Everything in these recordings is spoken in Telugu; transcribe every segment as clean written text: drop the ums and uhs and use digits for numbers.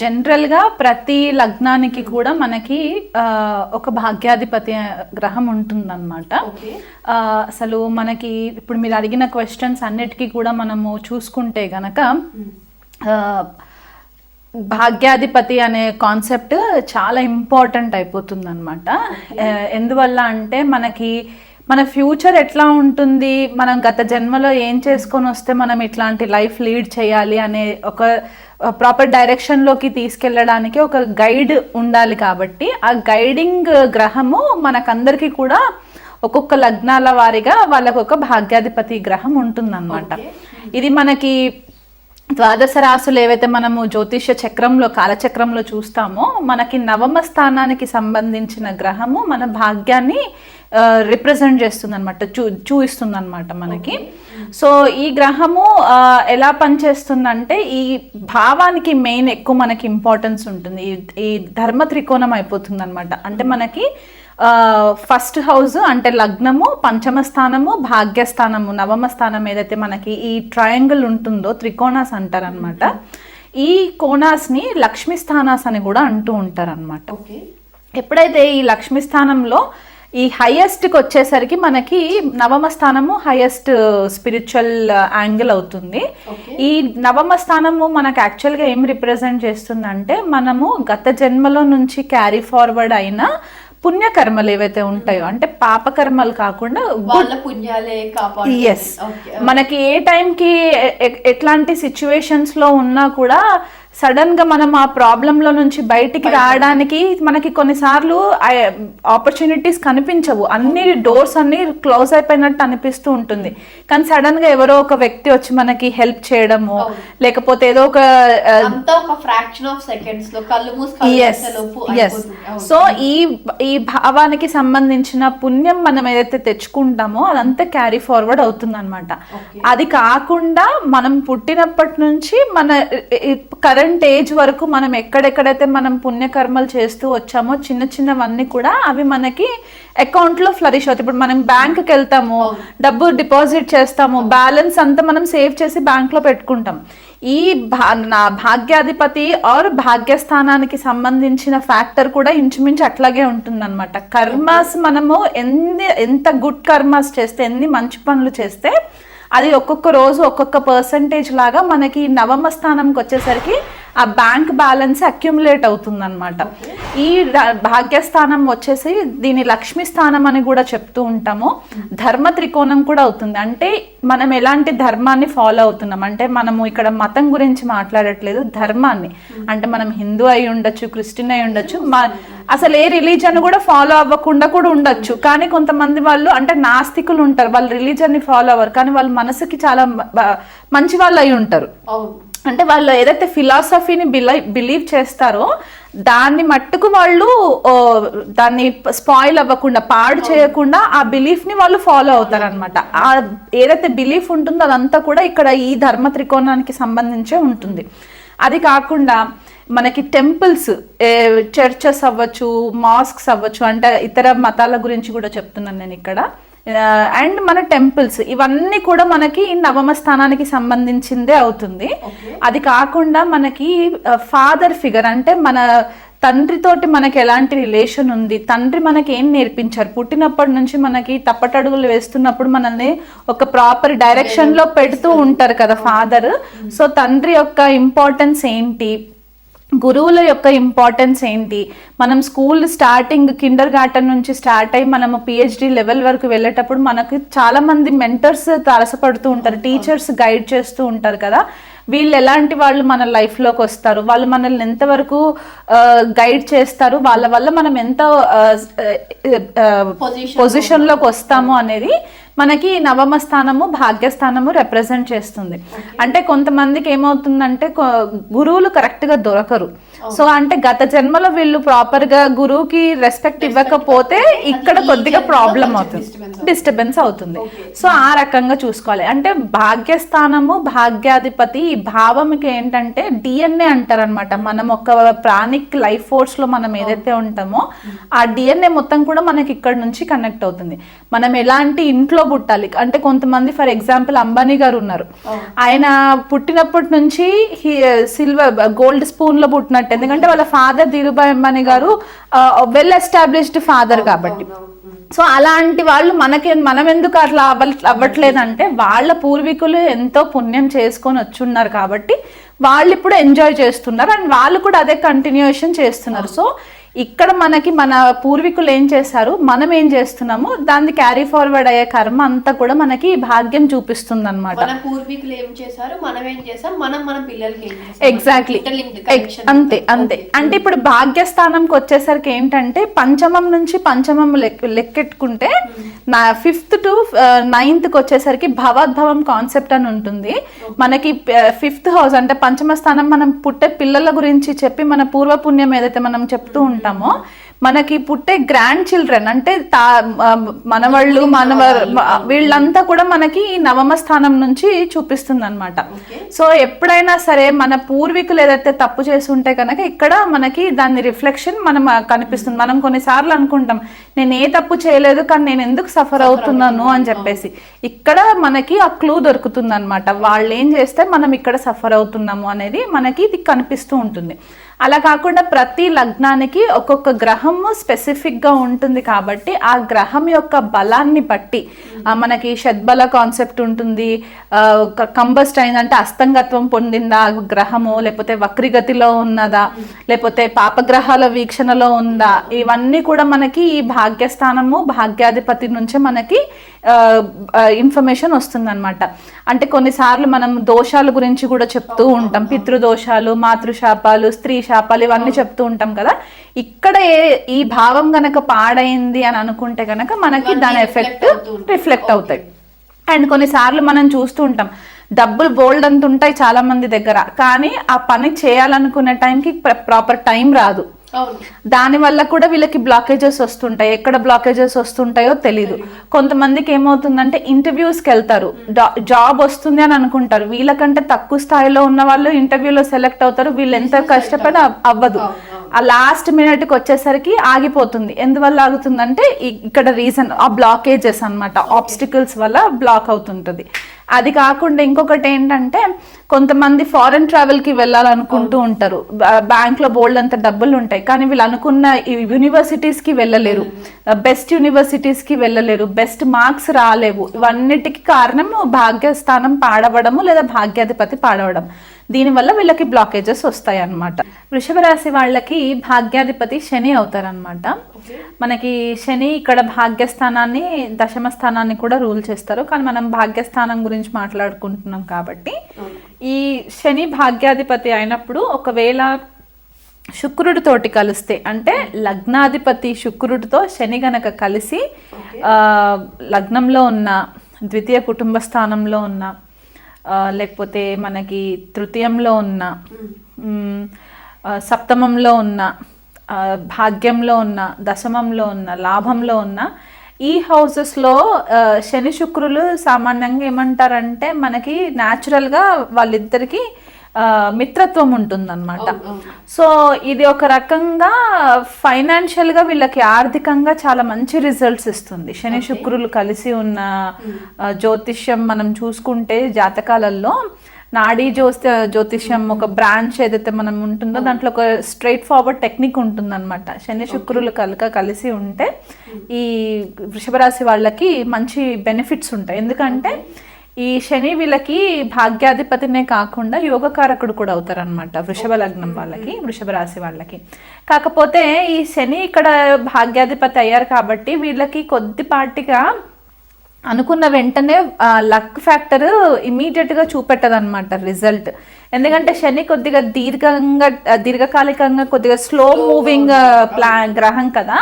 జనరల్గా ప్రతి లగ్నానికి కూడా మనకి ఒక భాగ్యాధిపతి గ్రహం ఉంటుందన్నమాట. అసలు మనకి ఇప్పుడు మీరు అడిగిన క్వశ్చన్స్ అన్నిటికీ కూడా మనము చూసుకుంటే గనక భాగ్యాధిపతి అనే కాన్సెప్ట్ చాలా ఇంపార్టెంట్ అయిపోతుంది అనమాట. ఎందువల్ల అంటే మనకి మన ఫ్యూచర్ ఎట్లా ఉంటుంది, మనం గత జన్మలో ఏం చేసుకొని వస్తే మనం ఇట్లాంటి లైఫ్ లీడ్ చేయాలి అనే ఒక ప్రాపర్ డైరెక్షన్లోకి తీసుకెళ్ళడానికి ఒక గైడ్ ఉండాలి. కాబట్టి ఆ గైడింగ్ గ్రహము మనకందరికీ కూడా ఒక్కొక్క లగ్నాల వారిగా వాళ్ళకు ఒక భాగ్యాధిపతి గ్రహం ఉంటుందన్నమాట. ఇది మనకి ద్వాదశ రాశులు ఏవైతే మనము జ్యోతిష్య చక్రంలో కాలచక్రంలో చూస్తామో మనకి నవమ స్థానానికి సంబంధించిన గ్రహము మన భాగ్యాన్ని రిప్రజెంట్ చేస్తుంది అనమాట, చూపిస్తుంది అనమాట మనకి. సో ఈ గ్రహము ఎలా పనిచేస్తుందంటే ఈ భావానికి మెయిన్ ఎక్కువ మనకి ఇంపార్టెన్స్ ఉంటుంది. ఈ ధర్మ త్రికోణం అయిపోతుంది అనమాట. అంటే మనకి ఫస్ట్ హౌస్ అంటే లగ్నము, పంచమ స్థానము, భాగ్యస్థానము, నవమ స్థానం ఏదైతే మనకి ఈ ట్రయాంగిల్ ఉంటుందో త్రికోణాస్ అంటారనమాట. ఈ కోణాస్ని లక్ష్మీ స్థానాస్ అని కూడా అంటూ ఉంటారనమాట. ఎప్పుడైతే ఈ లక్ష్మీ స్థానంలో ఈ హైయెస్ట్కి వచ్చేసరికి మనకి నవమ స్థానము హైయెస్ట్ స్పిరిచువల్ యాంగిల్ అవుతుంది. ఈ నవమ స్థానము మనకు యాక్చువల్గా ఏం రిప్రజెంట్ చేస్తుందంటే మనము గత జన్మలో నుంచి క్యారీ ఫార్వర్డ్ అయిన పుణ్యకర్మలు ఏవైతే ఉంటాయో, అంటే పాపకర్మలు కాకుండా ఎస్ మనకి ఏ టైంకి ఎట్లాంటి సిచ్యువేషన్స్ లో ఉన్నా కూడా సడన్ గా మనం ఆ ప్రాబ్లంలో నుంచి బయటికి రావడానికి మనకి కొన్నిసార్లు ఆపర్చునిటీస్ కనిపించవు, అన్ని డోర్స్ అన్ని క్లోజ్ అయిపోయినట్టు అనిపిస్తూ ఉంటుంది. కానీ సడన్ గా ఎవరో ఒక వ్యక్తి వచ్చి మనకి హెల్ప్ చేయడము, లేకపోతే ఏదో ఒక సో ఈ భావానికి సంబంధించిన పుణ్యం మనం ఏదైతే తెచ్చుకుంటామో అదంతా క్యారీ ఫార్వర్డ్ అవుతుంది అనమాట. అది కాకుండా మనం పుట్టినప్పటి నుంచి మన కరెంట్ ఏజ్ వరకు మనం ఎక్కడెక్కడైతే మనం పుణ్యకర్మలు చేస్తూ వచ్చామో చిన్న చిన్నవన్నీ కూడా అవి మనకి అకౌంట్లో ఫ్లరిష్ అవుతాయి. ఇప్పుడు మనం బ్యాంక్కి వెళ్తాము, డబ్బు డిపాజిట్ చేస్తాము, బ్యాలెన్స్ అంతా మనం సేవ్ చేసి బ్యాంక్లో పెట్టుకుంటాం. ఈ భాగ్యాధిపతి ఆర్ భాగ్యస్థానానికి సంబంధించిన ఫ్యాక్టర్ కూడా ఇంచుమించు అట్లాగే ఉంటుందన్నమాట. కర్మాస్ మనము ఎంత గుడ్ కర్మాస్ చేస్తే, ఎన్ని మంచి పనులు చేస్తే అది ఒక్కొక్క రోజు ఒక్కొక్క పర్సంటేజ్ లాగా మనకి నవమ స్థానంకి వచ్చేసరికి ఆ బ్యాంక్ బ్యాలెన్స్ అక్యుములేట్ అవుతుంది అనమాట. ఈ భాగ్యస్థానం వచ్చేసి దీని లక్ష్మీ స్థానం అని కూడా చెప్తూ ఉంటాము. ధర్మ త్రికోణం కూడా అవుతుంది. అంటే మనం ఎలాంటి ధర్మాన్ని ఫాలో అవుతున్నాం అంటే మనము ఇక్కడ మతం గురించి మాట్లాడట్లేదు, ధర్మాన్ని. అంటే మనం హిందూ అయి ఉండొచ్చు, క్రిస్టియన్ అయి ఉండొచ్చు, అసలు ఏ రిలీజన్ కూడా ఫాలో అవ్వకుండా కూడా ఉండొచ్చు. కానీ కొంతమంది వాళ్ళు అంటే నాస్తికులు ఉంటారు, వాళ్ళు రిలీజన్ని ఫాలో అవ్వరు, కానీ వాళ్ళ మనసుకి చాలా మంచి వాళ్ళు అయి ఉంటారు. అంటే వాళ్ళు ఏదైతే ఫిలాసఫీని బిలీవ్ చేస్తారో దాన్ని మట్టుకు వాళ్ళు దాన్ని స్పాయిల్ అవ్వకుండా, పాడు చేయకుండా ఆ బిలీఫ్ని వాళ్ళు ఫాలో అవుతారు అనమాట. ఆ ఏదైతే బిలీఫ్ ఉంటుందో అదంతా కూడా ఇక్కడ ఈ ధర్మ త్రికోణానికి సంబంధించే ఉంటుంది. అది కాకుండా మనకి టెంపుల్స్, చర్చెస్ అవ్వచ్చు, మాస్క్స్ అవ్వచ్చు, అంటే ఇతర మతాల గురించి కూడా చెప్తున్నాను నేను ఇక్కడ. అండ్ మన టెంపుల్స్ ఇవన్నీ కూడా మనకి నవమ స్థానానికి సంబంధించిందే అవుతుంది. అది కాకుండా మనకి ఫాదర్ ఫిగర్, అంటే మన తండ్రితోటి మనకి ఎలాంటి రిలేషన్ ఉంది, తండ్రి మనకి ఏం నేర్పించారు, పుట్టినప్పటి నుంచి మనకి తప్పటడుగులు వేస్తున్నప్పుడు మనల్ని ఒక ప్రాపర్ డైరెక్షన్ లో పెడుతూ ఉంటారు కదా ఫాదర్. సో తండ్రి యొక్క ఇంపార్టెన్స్ ఏంటి, గురువుల యొక్క ఇంపార్టెన్స్ ఏంటి, మనం స్కూల్ స్టార్టింగ్ కిండర్ గార్టెన్ నుంచి స్టార్ట్ అయ్యి మనము పిహెచ్డి లెవెల్ వరకు వెళ్ళేటప్పుడు మనకు చాలా మంది మెంటర్స్ తారసపడుతూ ఉంటారు, టీచర్స్ గైడ్ చేస్తూ ఉంటారు కదా. వీళ్ళు ఎలాంటి వాళ్ళు మన లైఫ్లోకి వస్తారు, వాళ్ళు మనల్ని ఎంతవరకు గైడ్ చేస్తారు, వాళ్ళ వల్ల మనం ఎంత పొజిషన్లోకి వస్తాము అనేది మనకి నవమ స్థానము భాగ్యస్థానము రిప్రజెంట్ చేస్తుంది. అంటే కొంతమందికి ఏమవుతుందంటే గురువులు కరెక్ట్గా దొరకరు. సో అంటే గత జన్మలో వీళ్ళు ప్రాపర్గా గురువుకి రెస్పెక్ట్ ఇవ్వకపోతే ఇక్కడ కొద్దిగా ప్రాబ్లం అవుతుంది, డిస్టర్బెన్స్ అవుతుంది. సో ఆ రకంగా చూసుకోవాలి. అంటే భాగ్యస్థానము భాగ్యాధిపతి ఈ భావంకి ఏంటంటే డిఎన్ఏ అంటారనమాట. మనం ఒక ప్రాణిక్ లైఫ్ ఫోర్స్లో మనం ఏదైతే ఉంటామో ఆ డిఎన్ఏ మొత్తం కూడా మనకి ఇక్కడ నుంచి కనెక్ట్ అవుతుంది. మనం ఎలాంటి ఇంట్లో ఇంట్లో పుట్టాలి. అంటే కొంతమంది ఫర్ ఎగ్జాంపుల్ అంబానీ గారు ఉన్నారు, ఆయన పుట్టినప్పటి నుంచి గోల్డ్ స్పూన్ లో పుట్టినట్టు. ఎందుకంటే వాళ్ళ ఫాదర్ ధీరుభాయ్ అంబానీ గారు వెల్ ఎస్టాబ్లిష్డ్ ఫాదర్ కాబట్టి. సో అలాంటి వాళ్ళు మనం ఎందుకు అట్లా అవ్వట్లేదంటే వాళ్ళ పూర్వీకులు ఎంతో పుణ్యం చేసుకొని వచ్చున్నారు కాబట్టి వాళ్ళు ఇప్పుడు ఎంజాయ్ చేస్తున్నారు అండ్ వాళ్ళు కూడా అదే కంటిన్యూషన్ చేస్తున్నారు. సో ఇక్కడ మనకి మన పూర్వీకులు ఏం చేశారు, మనం ఏం చేస్తున్నాము, దాన్ని క్యారీ ఫార్వర్డ్ అయ్యే కర్మ అంతా కూడా మనకి భాగ్యం చూపిస్తుంది అనమాట. ఎగ్జాక్ట్లీ, అంతే అంతే. అంటే ఇప్పుడు భాగ్యస్థానంకి వచ్చేసరికి ఏంటంటే పంచమం నుంచి పంచమం లెక్కెట్టుకుంటే 5th to 9th వచ్చేసరికి భవద్భవం కాన్సెప్ట్ అని ఉంటుంది. మనకి 5th హౌస్ అంటే పంచమ స్థానం, మనం పుట్టే పిల్లల గురించి చెప్పి మన పూర్వపుణ్యం ఏదైతే మనం చెప్తూ ఉంటామో, మనకి పుట్టే గ్రాండ్ చిల్డ్రన్ అంటే మనవాళ్ళు వీళ్ళంతా కూడా మనకి నవమ స్థానం నుంచి చూపిస్తుంది అనమాట. సో ఎప్పుడైనా సరే మన పూర్వీకులు ఏదైతే తప్పు చేసి ఉంటే కనుక ఇక్కడ మనకి దాని రిఫ్లెక్షన్ మనం కనిపిస్తుంది. మనం కొన్నిసార్లు అనుకుంటాం నేను ఏ తప్పు చేయలేదు కానీ నేను ఎందుకు సఫర్ అవుతున్నాను అని చెప్పేసి, ఇక్కడ మనకి ఆ క్లూ దొరుకుతుంది అనమాట. వాళ్ళు ఏం చేస్తే మనం ఇక్కడ సఫర్ అవుతున్నాము అనేది మనకి ఇది కనిపిస్తూ ఉంటుంది. అలా కాకుండా ప్రతి లగ్నానికి ఒక్కొక్క గ్రహము స్పెసిఫిక్ గా ఉంటుంది కాబట్టి ఆ గ్రహం యొక్క బలాన్ని బట్టి మనకి షడ్బల కాన్సెప్ట్ ఉంటుంది. కంబస్ట్ అయిందంటే అస్తంగత్వం పొందిందా గ్రహము, లేకపోతే వక్రిగతిలో ఉన్నదా, లేకపోతే పాపగ్రహాల వీక్షణలో ఉందా, ఇవన్నీ కూడా మనకి ఈ భాగ్యస్థానము భాగ్యాధిపతి నుంచే మనకి ఇన్ఫర్మేషన్ వస్తుంది అనమాట. అంటే కొన్నిసార్లు మనం దోషాల గురించి కూడా చెప్తూ ఉంటాం, పితృదోషాలు, మాతృశాపాలు, స్త్రీ శాపాలు, ఇవన్నీ చెప్తూ ఉంటాం కదా. ఇక్కడ ఈ భావం గనక పాడైంది అని అనుకుంటే గనక మనకి దాని ఎఫెక్ట్ రిఫ్లెక్ట్ అవుతాయి. అండ్ కొన్నిసార్లు మనం చూస్తూ ఉంటాం డబ్బులు బోల్డ్ అంత ఉంటాయి చాలా మంది దగ్గర, కానీ ఆ పని చేయాలనుకునే టైంకి ప్రాపర్ టైం రాదు. దాని వల్ల కూడా వీళ్ళకి బ్లాకేజెస్ వస్తుంటాయి. ఎక్కడ బ్లాకేజెస్ వస్తుంటాయో తెలీదు. కొంతమందికి ఏమవుతుందంటే ఇంటర్వ్యూస్కి వెళ్తారు, జాబ్ వస్తుంది అని అనుకుంటారు, వీళ్ళకంటే తక్కువ స్థాయిలో ఉన్న వాళ్ళు ఇంటర్వ్యూలో సెలెక్ట్ అవుతారు, వీళ్ళు ఎంత కష్టపడి అవ్వదు. ఆ లాస్ట్ మినిట్కి వచ్చేసరికి ఆగిపోతుంది. ఎందువల్ల ఆగుతుందంటే ఇక్కడ రీజన్ ఆ బ్లాకేజెస్ అనమాట, ఆబ్స్టికల్స్ వల్ల బ్లాక్ అవుతుంటుంది. అది కాకుండా ఇంకొకటి ఏంటంటే కొంతమంది ఫారెన్ ట్రావెల్కి వెళ్ళాలనుకుంటూ ఉంటారు, బ్యాంక్లో బోల్డ్ అంత డబ్బులు ఉంటాయి, కానీ వీళ్ళు అనుకున్న యూనివర్సిటీస్కి వెళ్ళలేరు, బెస్ట్ యూనివర్సిటీస్కి వెళ్ళలేరు, బెస్ట్ మార్క్స్ రాలేవు. ఇవన్నిటికీ కారణం భాగ్యస్థానం పాడవడము లేదా భాగ్యాధిపతి పాడవడం. దీనివల్ల వీళ్ళకి బ్లాకేజెస్ వస్తాయి అన్నమాట. వృషభ రాశి వాళ్ళకి భాగ్యాధిపతి శని అవుతారనమాట. మనకి శని ఇక్కడ భాగ్యస్థానాన్ని దశమ స్థానాన్ని కూడా రూల్ చేస్తారు, కానీ మనం భాగ్యస్థానం గురించి మాట్లాడుకుంటున్నాం కాబట్టి ఈ శని భాగ్యాధిపతి అయినప్పుడు ఒకవేళ శుక్రుడితోటి కలిస్తే, అంటే లగ్నాధిపతి శుక్రుడితో శని గనక కలిసి లగ్నంలో ఉన్న, ద్వితీయ కుటుంబ స్థానంలో ఉన్న, లేకపోతే మనకి తృతీయంలో ఉన్న, సప్తమంలో ఉన్న, భాగ్యంలో ఉన్న, దశమంలో ఉన్న, లాభంలో ఉన్న ఈ హౌసెస్లో శని శుక్రులు సామాన్యంగా ఏమంటారంటే మనకి న్యాచురల్గా వాళ్ళిద్దరికి మిత్రత్వం ఉంటుందన్నమాట. సో ఇది ఒక రకంగా ఫైనాన్షియల్గా వీళ్ళకి ఆర్థికంగా చాలా మంచి రిజల్ట్స్ ఇస్తుంది. శని శుక్రులు కలిసి ఉన్న జ్యోతిష్యం మనం చూసుకుంటే జాతకాలలో నాడీ జ్యోతిష్యం ఒక బ్రాంచ్ ఏదైతే మనం ఉంటుందో దాంట్లో ఒక స్ట్రైట్ ఫార్వర్డ్ టెక్నిక్ ఉంటుందన్నమాట. శని శుక్రులు కలిసి ఉంటే ఈ వృషభ రాశి వాళ్ళకి మంచి బెనిఫిట్స్ ఉంటాయి. ఎందుకంటే ఈ శని వీళ్ళకి భాగ్యాధిపతినే కాకుండా యోగకారకుడు కూడా అవుతారనమాట వృషభ లగ్నం వాళ్ళకి, వృషభ రాశి వాళ్ళకి. కాకపోతే ఈ శని ఇక్కడ భాగ్యాధిపతి అయ్యారు కాబట్టి వీళ్ళకి కొద్దిపాటిగా అనుకున్న వెంటనే లక్ ఫ్యాక్టర్ ఇమీడియట్గా చూపెట్టదు అనమాట రిజల్ట్. ఎందుకంటే శని కొద్దిగా దీర్ఘకాలికంగా కొద్దిగా స్లో మూవింగ్ గ్రహం కదా.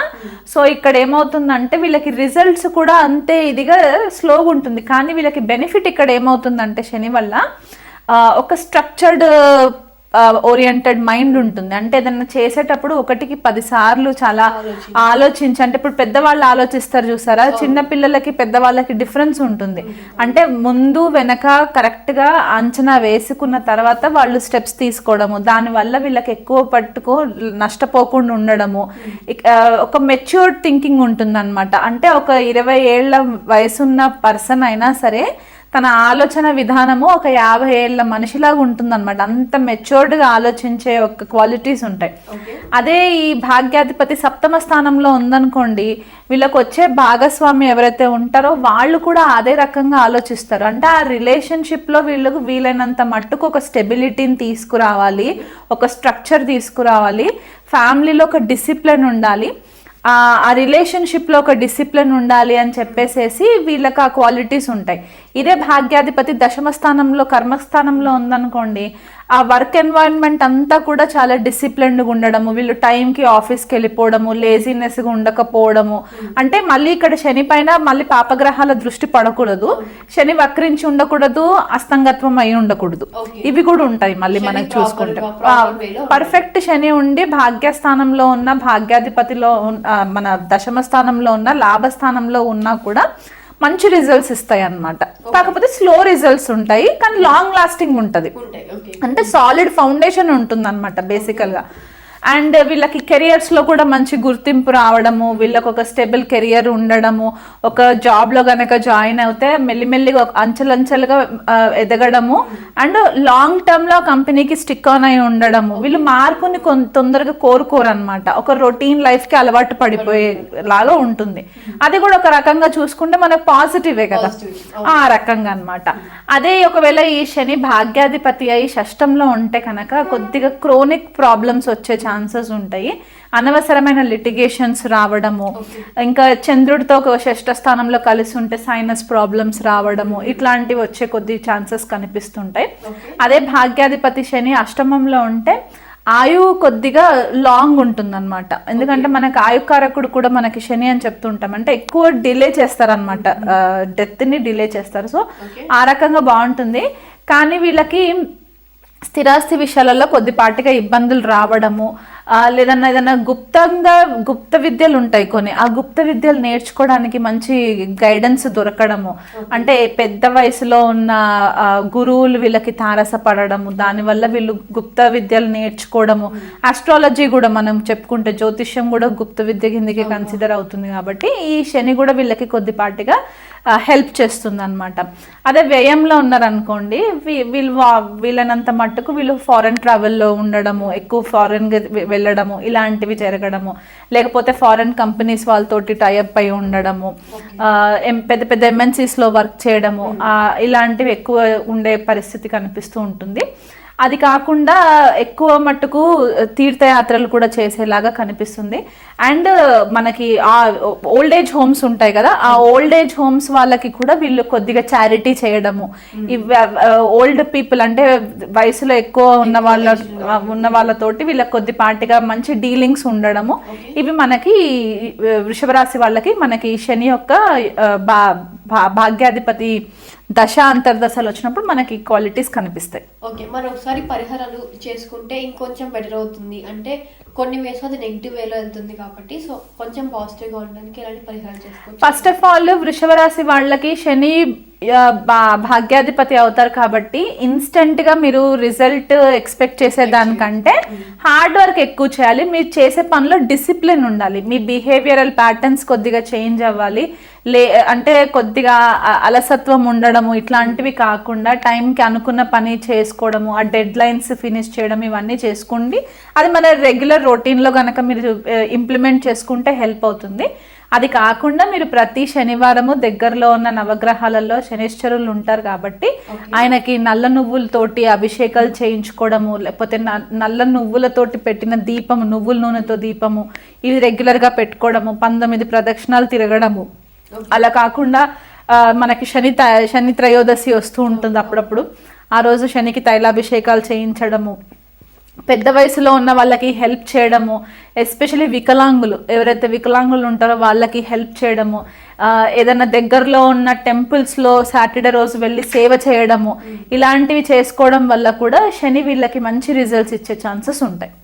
సో ఇక్కడ ఏమవుతుందంటే వీళ్ళకి రిజల్ట్స్ కూడా అంతే ఇదిగా స్లోగా ఉంటుంది, కానీ వీళ్ళకి బెనిఫిట్ ఇక్కడ ఏమవుతుందంటే శని వల్ల ఒక స్ట్రక్చర్డ్ ఓరియంటెడ్ మైండ్ ఉంటుంది. అంటే ఏదన్నా చేసేటప్పుడు 1కి 10 సార్లు చాలా ఆలోచించి, అంటే ఇప్పుడు పెద్దవాళ్ళు ఆలోచిస్తారు చూసారా, చిన్న పిల్లలకి పెద్దవాళ్ళకి డిఫరెన్స్ ఉంటుంది. అంటే ముందు వెనక కరెక్ట్ గా అంచనా వేసుకున్న తర్వాత వాళ్ళు స్టెప్స్ తీసుకోవడము, దానివల్ల వీళ్ళకి ఎక్కువ నష్టపోకుండా ఉండడము, ఒక మెచ్యూర్డ్ థింకింగ్ ఉంటుంది అనమాట. అంటే ఒక 20 ఏళ్ల వయసున్న పర్సన్ అయినా సరే తన ఆలోచన విధానము ఒక 50 ఏళ్ల మనిషిలాగా ఉంటుంది అనమాట. అంత మెచ్యూర్డ్గా ఆలోచించే ఒక క్వాలిటీస్ ఉంటాయి. అదే ఈ భాగ్యాధిపతి 7వ స్థానంలో ఉందనుకోండి, వీళ్ళకి వచ్చే భాగస్వామి ఎవరైతే ఉంటారో వాళ్ళు కూడా అదే రకంగా ఆలోచిస్తారు. అంటే ఆ రిలేషన్షిప్లో వీళ్ళకు వీలైనంత మట్టుకు ఒక స్టెబిలిటీని తీసుకురావాలి, ఒక స్ట్రక్చర్ తీసుకురావాలి, ఫ్యామిలీలో ఒక డిసిప్లిన్ ఉండాలి, ఆ రిలేషన్షిప్లో ఒక డిసిప్లిన్ ఉండాలి అని చెప్పేసేసి వీళ్ళకి ఆ క్వాలిటీస్ ఉంటాయి. ఇదే భాగ్యాధిపతి 10వ స్థానంలో కర్మస్థానంలో ఉందనుకోండి, ఆ వర్క్ ఎన్వైరన్మెంట్ అంతా కూడా చాలా డిసిప్లిన్డ్గా ఉండడము, వీళ్ళు టైంకి ఆఫీస్కి వెళ్ళిపోవడము, లేజినెస్గా ఉండకపోవడము. అంటే మళ్ళీ ఇక్కడ శని పైన మళ్ళీ పాపగ్రహాల దృష్టి పడకూడదు, శని వక్రించి ఉండకూడదు, అస్తంగత్వం అయి ఉండకూడదు, ఇవి కూడా ఉంటాయి. మళ్ళీ మనకి చూసుకుంటే పర్ఫెక్ట్ శని ఉండి భాగ్యస్థానంలో ఉన్న భాగ్యాధిపతిలో మన 10వ స్థానంలో ఉన్న లాభస్థానంలో ఉన్నా కూడా మంచి రిజల్ట్స్ ఇస్తాయి అన్నమాట. కాకపోతే స్లో రిజల్ట్స్ ఉంటాయి, కానీ లాంగ్ లాస్టింగ్ ఉంటుంది. అంటే సాలిడ్ ఫౌండేషన్ ఉంటుంది అనమాట బేసికల్ గా. అండ్ వీళ్ళకి కెరియర్స్లో కూడా మంచి గుర్తింపు రావడము, వీళ్ళకి ఒక స్టేబుల్ కెరియర్ ఉండడము, ఒక జాబ్లో కనుక జాయిన్ అవుతే మెల్లిమెల్లిగా అంచెలంచెలుగా ఎదగడము, అండ్ లాంగ్ టర్మ్లో కంపెనీకి స్టిక్ ఆన్ అయి ఉండడము. వీళ్ళు మార్పుని తొందరగా కోరుకోరు అనమాట, ఒక రొటీన్ లైఫ్కి అలవాటు పడిపోయేలాగా ఉంటుంది. అది కూడా ఒక రకంగా చూసుకుంటే మనకు పాజిటివే కదా, ఆ రకంగా అనమాట. అదే ఒకవేళ ఈ శని భాగ్యాధిపతి అయి 6ంలో ఉంటే కనుక కొద్దిగా క్రోనిక్ ప్రాబ్లమ్స్ వచ్చే ఛాన్సెస్ ఉంటాయి, అనవసరమైన లిటిగేషన్స్ రావడము, ఇంకా చంద్రుడితో 6వ స్థానంలో కలిసి ఉంటే సైనస్ ప్రాబ్లమ్స్ రావడము, ఇట్లాంటివి వచ్చే కొద్ది ఛాన్సెస్ కనిపిస్తుంటాయి. అదే భాగ్యాధిపతి శని 8మంలో ఉంటే ఆయువు కొద్దిగా లాంగ్ ఉంటుంది అనమాట. ఎందుకంటే మనకు ఆయుకారకుడు కూడా మనకి శని అని చెప్తుంటాం, అంటే ఎక్కువ డిలే చేస్తారనమాట, డెత్ని డిలే చేస్తారు. సో ఆ రకంగా బాగుంటుంది. కానీ వీళ్ళకి స్థిరాస్తి విషయాలలో కొద్దిపాటిగా ఇబ్బందులు రావడము, లేదన్నా ఏదైనా గుప్త విద్యలు ఉంటాయి కొన్ని, ఆ గుప్త విద్యలు నేర్చుకోవడానికి మంచి గైడెన్స్ దొరకడము, అంటే పెద్ద వయసులో ఉన్న గురువులు వీళ్ళకి తారసపడము, దానివల్ల వీళ్ళు గుప్త విద్యలు నేర్చుకోవడము. ఆస్ట్రాలజీ కూడా మనం చెప్పుకుంటే జ్యోతిష్యం కూడా గుప్త విద్య కిందకి కన్సిడర్ అవుతుంది. కాబట్టి ఈ శని కూడా వీళ్ళకి కొద్దిపాటిగా హెల్ప్ చేస్తుంది అనమాట. అదే వ్యయంలో ఉన్నారనుకోండి, వీళ్ళనంత మట్టుకు వీళ్ళు ఫారెన్ ట్రావెల్లో ఉండడము, ఎక్కువ ఫారెన్ వెళ్ళడము, ఇలాంటివి జరగడము, లేకపోతే ఫారెన్ కంపెనీస్ వాళ్ళతోటి టైఅప్ అయి ఉండడము, పెద్ద పెద్ద MNCsలో వర్క్ చేయడము, ఇలాంటివి ఎక్కువ ఉండే పరిస్థితి కనిపిస్తూ ఉంటుంది. అది కాకుండా ఎక్కువ మట్టుకు తీర్థయాత్రలు కూడా చేసేలాగా కనిపిస్తుంది. అండ్ మనకి ఆ ఓల్డ్ ఏజ్ హోమ్స్ ఉంటాయి కదా, ఆ ఓల్డ్ ఏజ్ హోమ్స్ వాళ్ళకి కూడా వీళ్ళు కొద్దిగా చారిటీ చేయడము, ఓల్డ్ పీపుల్ అంటే వయసులో ఎక్కువ ఉన్న వాళ్ళతోటి వీళ్ళకి కొద్దిపాటిగా మంచి డీలింగ్స్ ఉండడము, ఇవి మనకి వృషభ రాశి వాళ్ళకి మనకి శని యొక్క భాగ్యాధిపతి దశ అంతర్దశలు వచ్చినప్పుడు మనకి క్వాలిటీస్ కనిపిస్తాయి. ఓకే, మరి ఒకసారి పరిహారాలు చేసుకుంటే ఇంకొంచెం బెటర్ అవుతుంది. అంటే కొన్ని వేస్ అది నెగిటివ్ వేలో వెళ్తుంది కాబట్టి, సో కొంచెం పాజిటివ్గా ఉండడానికి ఎలాంటి పరిహారాలు చేసుకోవచ్చు? ఫస్ట్ ఆఫ్ ఆల్ వృషభ రాశి వాళ్ళకి శని భాగ్యాధిపతి అవుతారు కాబట్టి ఇన్స్టెంట్ గా మీరు రిజల్ట్ ఎక్స్పెక్ట్ చేసేదానికంటే హార్డ్ వర్క్ ఎక్కువ చేయాలి. మీరు చేసే పనిలో డిసిప్లిన్ ఉండాలి, మీ బిహేవియరల్ ప్యాటర్న్స్ కొద్దిగా చేంజ్ అవ్వాలి. అంటే కొద్దిగా అలసత్వం ఉండడము ఇట్లాంటివి కాకుండా టైంకి అనుకున్న పని చేసుకోవడము, ఆ డెడ్ లైన్స్ ఫినిష్ చేయడం, ఇవన్నీ చేసుకోండి. అది మన రెగ్యులర్ రొటీన్లో కనుక మీరు ఇంప్లిమెంట్ చేసుకుంటే హెల్ప్ అవుతుంది. అది కాకుండా మీరు ప్రతి శనివారము దగ్గరలో ఉన్న నవగ్రహాలలో శనిశ్చరులు ఉంటారు కాబట్టి ఆయనకి నల్ల నువ్వులతోటి అభిషేకాలు చేయించుకోవడము, లేకపోతే నల్ల నువ్వులతోటి పెట్టిన దీపము, నువ్వుల నూనెతో దీపము, ఇవి రెగ్యులర్గా పెట్టుకోవడము, 19 ప్రదక్షిణాలు తిరగడము. అలా కాకుండా మనకి శని త్రయోదశి వస్తూ ఉంటుంది అప్పుడప్పుడు, ఆ రోజు శనికి తైలాభిషేకాలు చేయించడము, పెద్ద వయసులో ఉన్న వాళ్ళకి హెల్ప్ చేయడము, ఎస్పెషలీ వికలాంగులు ఎవరైతే వికలాంగులు ఉంటారో వాళ్ళకి హెల్ప్ చేయడము, ఏదైనా దగ్గరలో ఉన్న టెంపుల్స్లో సాటర్డే రోజు వెళ్ళి సేవ చేయడము, ఇలాంటివి చేసుకోవడం వల్ల కూడా శని వీళ్ళకి మంచి రిజల్ట్స్ ఇచ్చే ఛాన్సెస్ ఉంటాయి.